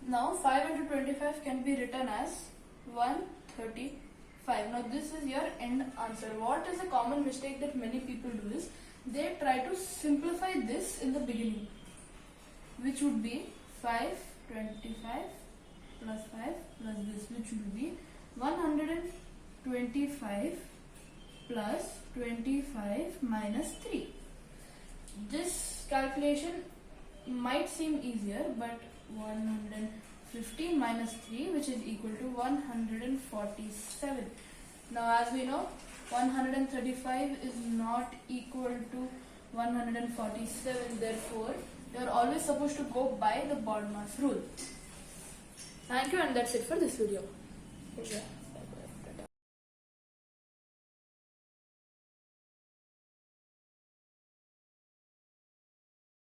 Now 5 into 25 can be written as 135. Now this is your end answer. What is a common mistake that many people do is they try to simplify this in the beginning, which would be 525 plus 5 plus this, which would be 125 plus 25 minus 3. This calculation might seem easier, but 115 minus 3, which is equal to 147. Now as we know, 135 is not equal to 147, therefore you are always supposed to go by the BODMAS rule. Thank you, and that's it for this video.